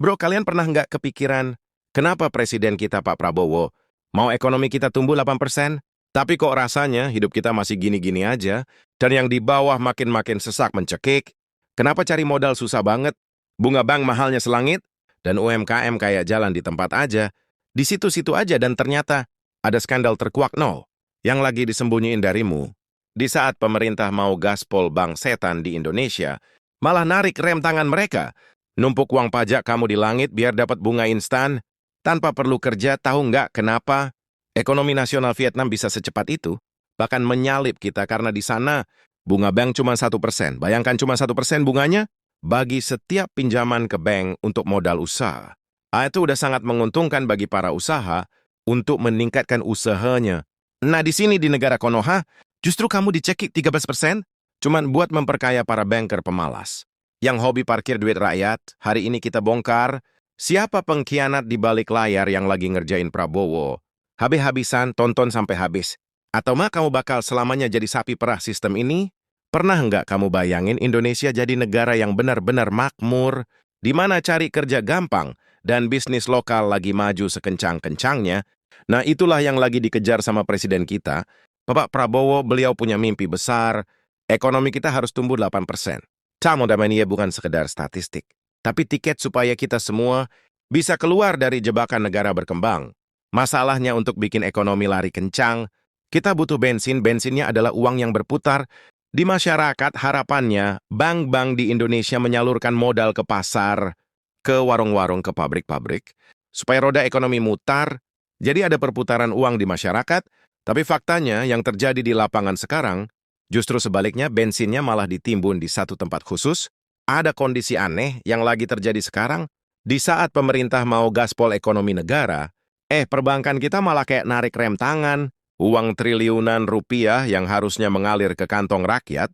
Bro, kalian pernah nggak kepikiran, kenapa presiden kita Pak Prabowo mau ekonomi kita tumbuh 8%, tapi kok rasanya hidup kita masih gini-gini aja, dan yang di bawah makin-makin sesak mencekik? Kenapa cari modal susah banget? Bunga bank mahalnya selangit, dan UMKM kayak jalan di tempat aja, di situ-situ aja, dan ternyata ada skandal terkuak nol yang lagi disembunyiin darimu. Di saat pemerintah mau gaspol bank setan di Indonesia, malah narik rem tangan mereka. Numpuk uang pajak kamu di langit biar dapat bunga instan, tanpa perlu kerja. Tahu nggak kenapa ekonomi nasional Vietnam bisa secepat itu? Bahkan menyalip kita karena di sana bunga bank cuma 1%. Bayangkan cuma 1% bunganya bagi setiap pinjaman ke bank untuk modal usaha. Itu udah sangat menguntungkan bagi para usaha untuk meningkatkan usahanya. Nah, di sini di negara Konoha, justru kamu dicekik 13%, cuman buat memperkaya para banker pemalas yang hobi parkir duit rakyat. Hari ini kita bongkar siapa pengkhianat di balik layar yang lagi ngerjain Prabowo. Habis-habisan tonton sampai habis. Atau mah kamu bakal selamanya jadi sapi perah sistem ini? Pernah nggak kamu bayangin Indonesia jadi negara yang benar-benar makmur, di mana cari kerja gampang dan bisnis lokal lagi maju sekencang-kencangnya? Nah, itulah yang lagi dikejar sama presiden kita. Bapak Prabowo, beliau punya mimpi besar. Ekonomi kita harus tumbuh 8%. Camodamania bukan sekedar statistik, tapi tiket supaya kita semua bisa keluar dari jebakan negara berkembang. Masalahnya untuk bikin ekonomi lari kencang, kita butuh bensin. Bensinnya adalah uang yang berputar di masyarakat. Harapannya, bank-bank di Indonesia menyalurkan modal ke pasar, ke warung-warung, ke pabrik-pabrik, supaya roda ekonomi mutar. Jadi ada perputaran uang di masyarakat, tapi faktanya yang terjadi di lapangan sekarang, justru sebaliknya, bensinnya malah ditimbun di satu tempat khusus. Ada kondisi aneh yang lagi terjadi sekarang. Di saat pemerintah mau gaspol ekonomi negara, perbankan kita malah kayak narik rem tangan. Uang triliunan rupiah yang harusnya mengalir ke kantong rakyat,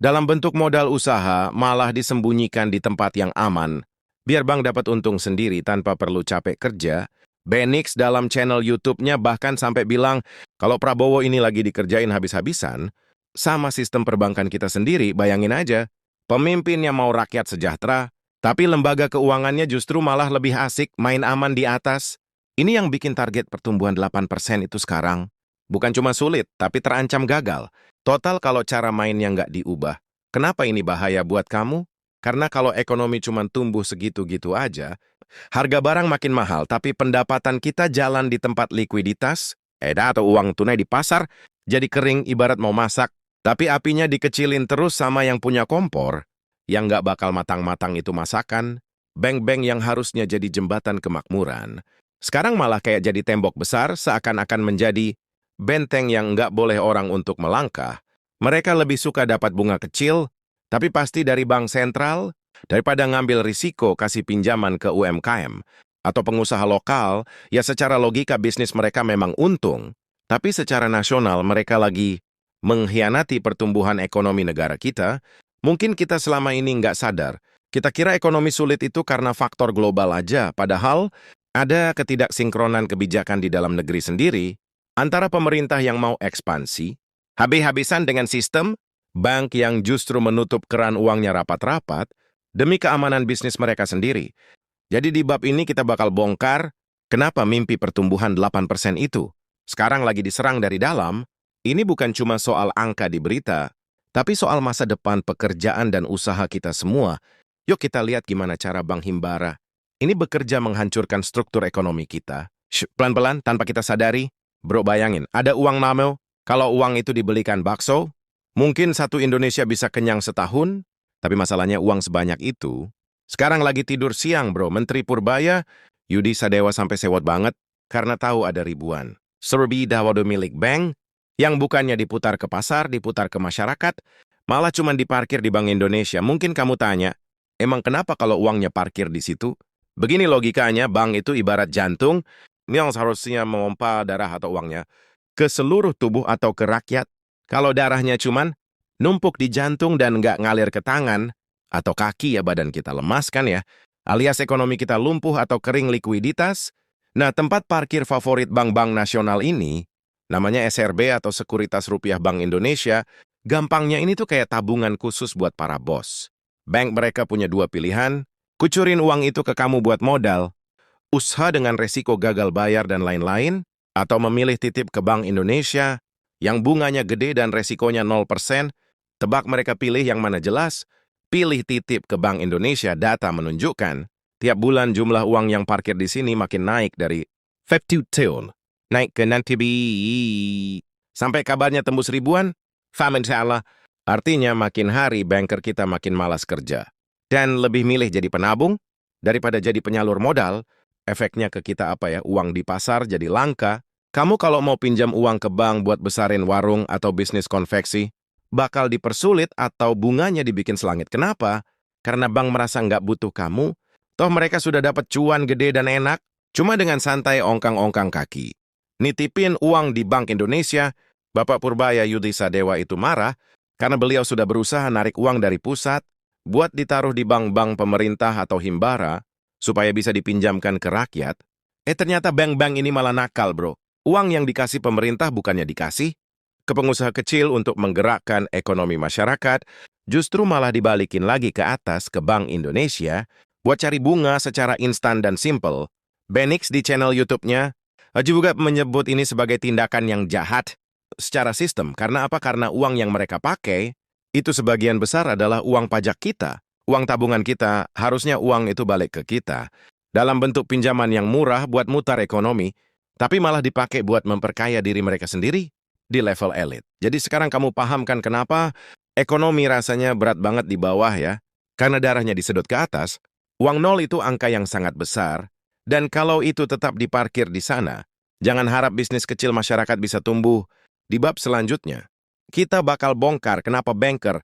dalam bentuk modal usaha, malah disembunyikan di tempat yang aman. Biar bank dapat untung sendiri tanpa perlu capek kerja. Benix dalam channel YouTube-nya bahkan sampai bilang, kalau Prabowo ini lagi dikerjain habis-habisan, sama sistem perbankan kita sendiri. Bayangin aja, pemimpinnya mau rakyat sejahtera, tapi lembaga keuangannya justru malah lebih asik main aman di atas. Ini yang bikin target pertumbuhan 8% itu sekarang bukan cuma sulit, tapi terancam gagal. Total kalau cara mainnya nggak diubah. Kenapa ini bahaya buat kamu? Karena kalau ekonomi cuma tumbuh segitu-gitu aja, harga barang makin mahal, tapi pendapatan kita jalan di tempat likuiditas, atau uang tunai di pasar, jadi kering ibarat mau masak. Tapi apinya dikecilin terus sama yang punya kompor, yang nggak bakal matang-matang itu masakan. Bank-bank yang harusnya jadi jembatan kemakmuran, sekarang malah kayak jadi tembok besar, seakan-akan menjadi benteng yang nggak boleh orang untuk melangkah. Mereka lebih suka dapat bunga kecil, tapi pasti dari bank sentral, daripada ngambil risiko kasih pinjaman ke UMKM atau pengusaha lokal. Ya, secara logika bisnis mereka memang untung, tapi secara nasional mereka lagi mengkhianati pertumbuhan ekonomi negara kita. Mungkin kita selama ini nggak sadar. Kita kira ekonomi sulit itu karena faktor global aja, padahal ada ketidaksinkronan kebijakan di dalam negeri sendiri, antara pemerintah yang mau ekspansi, habis-habisan dengan sistem bank yang justru menutup keran uangnya rapat-rapat demi keamanan bisnis mereka sendiri. Jadi di bab ini kita bakal bongkar kenapa mimpi pertumbuhan 8% itu sekarang lagi diserang dari dalam. Ini bukan cuma soal angka di berita, tapi soal masa depan pekerjaan dan usaha kita semua. Yuk kita lihat gimana cara Bank Himbara ini bekerja menghancurkan struktur ekonomi kita. Pelan-pelan tanpa kita sadari. Bro, bayangin, ada uang namo. Kalau uang itu dibelikan bakso, mungkin satu Indonesia bisa kenyang setahun. Tapi masalahnya uang sebanyak itu sekarang lagi tidur siang, bro. Menteri Purbaya, Yudi Sadewa sampai sewot banget karena tahu ada ribuan serbi dawado milik bank yang bukannya diputar ke pasar, diputar ke masyarakat, malah cuma diparkir di Bank Indonesia. Mungkin kamu tanya, emang kenapa kalau uangnya parkir di situ? Begini logikanya, bank itu ibarat jantung yang seharusnya memompa darah atau uangnya ke seluruh tubuh atau ke rakyat. Kalau darahnya cuman numpuk di jantung dan nggak ngalir ke tangan atau kaki, ya badan kita lemas kan ya, alias ekonomi kita lumpuh atau kering likuiditas. Nah, tempat parkir favorit bank-bank nasional ini, namanya SRB atau Sekuritas Rupiah Bank Indonesia, gampangnya ini tuh kayak tabungan khusus buat para bos. Bank mereka punya dua pilihan, Kucurin uang itu ke kamu buat modal, usaha dengan resiko gagal bayar dan lain-lain, atau memilih titip ke Bank Indonesia yang bunganya gede dan resikonya 0%, tebak mereka pilih yang mana jelas? Pilih titip ke Bank Indonesia. Data menunjukkan tiap bulan jumlah uang yang parkir di sini makin naik dari 50 triliun. Naik ke nanti sampai kabarnya tembus ribuan. Famin salah. Artinya makin hari banker kita makin malas kerja. Dan lebih milih jadi penabung daripada jadi penyalur modal. Efeknya ke kita apa ya? Uang di pasar jadi langka. Kamu kalau mau pinjam uang ke bank buat besarin warung atau bisnis konveksi, bakal dipersulit atau bunganya dibikin selangit. Kenapa? Karena bank merasa nggak butuh kamu. Toh mereka sudah dapat cuan gede dan enak, cuma dengan santai ongkang-ongkang kaki. Nitipin uang di Bank Indonesia, Bapak Purbaya Yudi Sadewa itu marah karena beliau sudah berusaha narik uang dari pusat buat ditaruh di bank-bank pemerintah atau himbara supaya bisa dipinjamkan ke rakyat. Ternyata bank-bank ini malah nakal, bro. Uang yang dikasih pemerintah bukannya dikasih ke pengusaha kecil untuk menggerakkan ekonomi masyarakat, justru malah dibalikin lagi ke atas ke Bank Indonesia buat cari bunga secara instan dan simple. Benix di channel YouTube-nya juga menyebut ini sebagai tindakan yang jahat secara sistem. Karena apa? Karena uang yang mereka pakai itu sebagian besar adalah uang pajak kita. Uang tabungan kita, harusnya uang itu balik ke kita dalam bentuk pinjaman yang murah buat mutar ekonomi, tapi malah dipakai buat memperkaya diri mereka sendiri di level elit. Jadi sekarang kamu paham kan kenapa ekonomi rasanya berat banget di bawah ya? Karena darahnya disedot ke atas. Uang nol itu angka yang sangat besar. Dan kalau itu tetap diparkir di sana, jangan harap bisnis kecil masyarakat bisa tumbuh. Di bab selanjutnya, kita bakal bongkar kenapa banker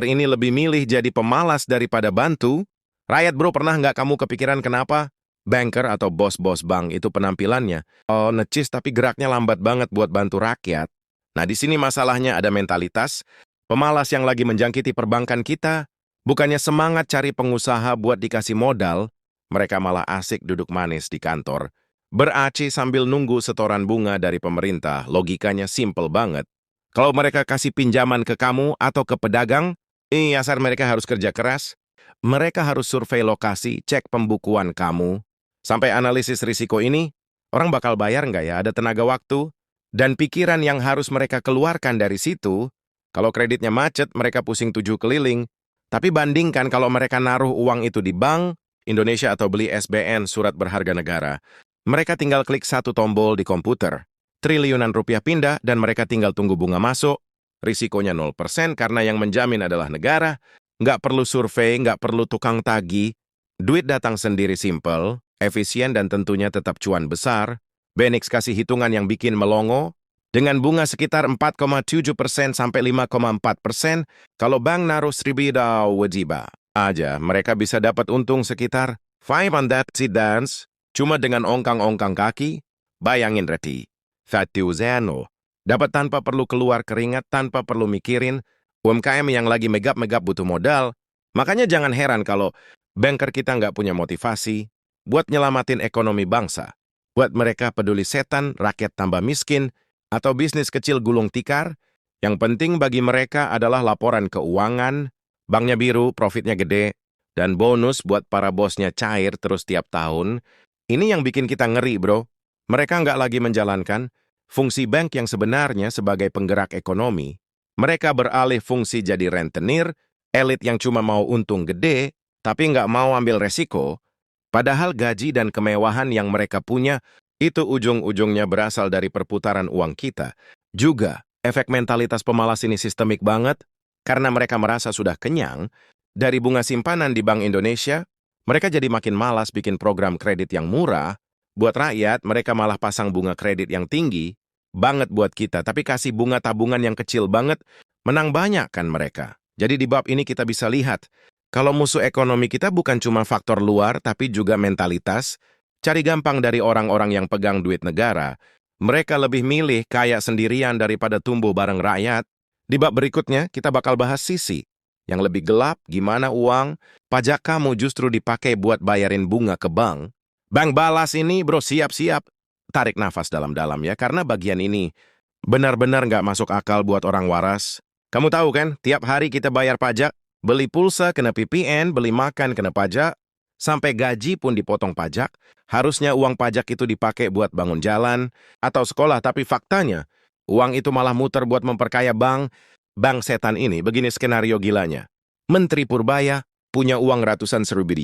ini lebih milih jadi pemalas daripada bantu. Rakyat bro, pernah nggak kamu kepikiran kenapa banker atau bos-bos bank itu penampilannya necis tapi geraknya lambat banget buat bantu rakyat? Nah, di sini masalahnya ada mentalitas pemalas yang lagi menjangkiti perbankan kita. Bukannya semangat cari pengusaha buat dikasih modal, mereka malah asik duduk manis di kantor, beraci sambil nunggu setoran bunga dari pemerintah. Logikanya simple banget. Kalau mereka kasih pinjaman ke kamu atau ke pedagang, asal mereka harus kerja keras. Mereka harus survei lokasi, cek pembukuan kamu. Sampai analisis risiko ini, orang bakal bayar nggak ya? Ada tenaga waktu dan pikiran yang harus mereka keluarkan dari situ. Kalau kreditnya macet, mereka pusing 7 keliling. Tapi bandingkan kalau mereka naruh uang itu di Bank Indonesia atau beli SBN, surat berharga negara. Mereka tinggal klik satu tombol di komputer. Triliunan rupiah pindah dan mereka tinggal tunggu bunga masuk. Risikonya 0% karena yang menjamin adalah negara. Nggak perlu survei, nggak perlu tukang tagih. Duit datang sendiri simple, efisien dan tentunya tetap cuan besar. Benix kasih hitungan yang bikin melongo. Dengan bunga sekitar 4,7% sampai 5,4%, kalau bank naruh 1.000 wajiba aja, mereka bisa dapat untung sekitar 500 dance, cuma dengan ongkang-ongkang kaki. Bayangin Reti, Fatiuzano, dapat tanpa perlu keluar keringat, tanpa perlu mikirin. UMKM yang lagi megap-megap butuh modal. Makanya jangan heran kalau banker kita nggak punya motivasi buat nyelamatin ekonomi bangsa. Buat mereka peduli setan, rakyat tambah miskin, atau bisnis kecil gulung tikar. Yang penting bagi mereka adalah laporan keuangan, banknya biru, profitnya gede, dan bonus buat para bosnya cair terus tiap tahun. Ini yang bikin kita ngeri, bro. Mereka nggak lagi menjalankan fungsi bank yang sebenarnya sebagai penggerak ekonomi. Mereka beralih fungsi jadi rentenir, elit yang cuma mau untung gede, tapi nggak mau ambil resiko. Padahal gaji dan kemewahan yang mereka punya, itu ujung-ujungnya berasal dari perputaran uang kita. Juga, efek mentalitas pemalas ini sistemik banget, karena mereka merasa sudah kenyang. Dari bunga simpanan di Bank Indonesia, mereka jadi makin malas bikin program kredit yang murah. Buat rakyat, mereka malah pasang bunga kredit yang tinggi banget buat kita, tapi kasih bunga tabungan yang kecil banget, menang banyak kan mereka. Jadi di bab ini kita bisa lihat, kalau musuh ekonomi kita bukan cuma faktor luar, tapi juga mentalitas. Cari gampang dari orang-orang yang pegang duit negara. Mereka lebih milih kaya sendirian daripada tumbuh bareng rakyat. Di bab berikutnya, kita bakal bahas sisi yang lebih gelap, gimana uang pajak kamu justru dipakai buat bayarin bunga ke bank. Bank balas ini, bro, siap-siap. Tarik nafas dalam-dalam ya, karena bagian ini benar-benar nggak masuk akal buat orang waras. Kamu tahu kan, tiap hari kita bayar pajak, beli pulsa kena PPN, beli makan kena pajak, Sampai gaji pun dipotong pajak, harusnya uang pajak itu dipakai buat bangun jalan atau sekolah, tapi faktanya, uang itu malah muter buat memperkaya bank. Bank setan ini begini skenario gilanya. Menteri Purbaya punya uang ratusan seribu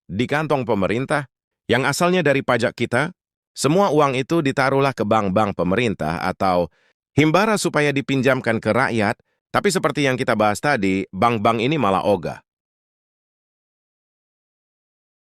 di kantong pemerintah, yang asalnya dari pajak kita. Semua uang itu ditaruhlah ke bank-bank pemerintah atau himbara supaya dipinjamkan ke rakyat, tapi seperti yang kita bahas tadi, bank-bank ini malah ogah.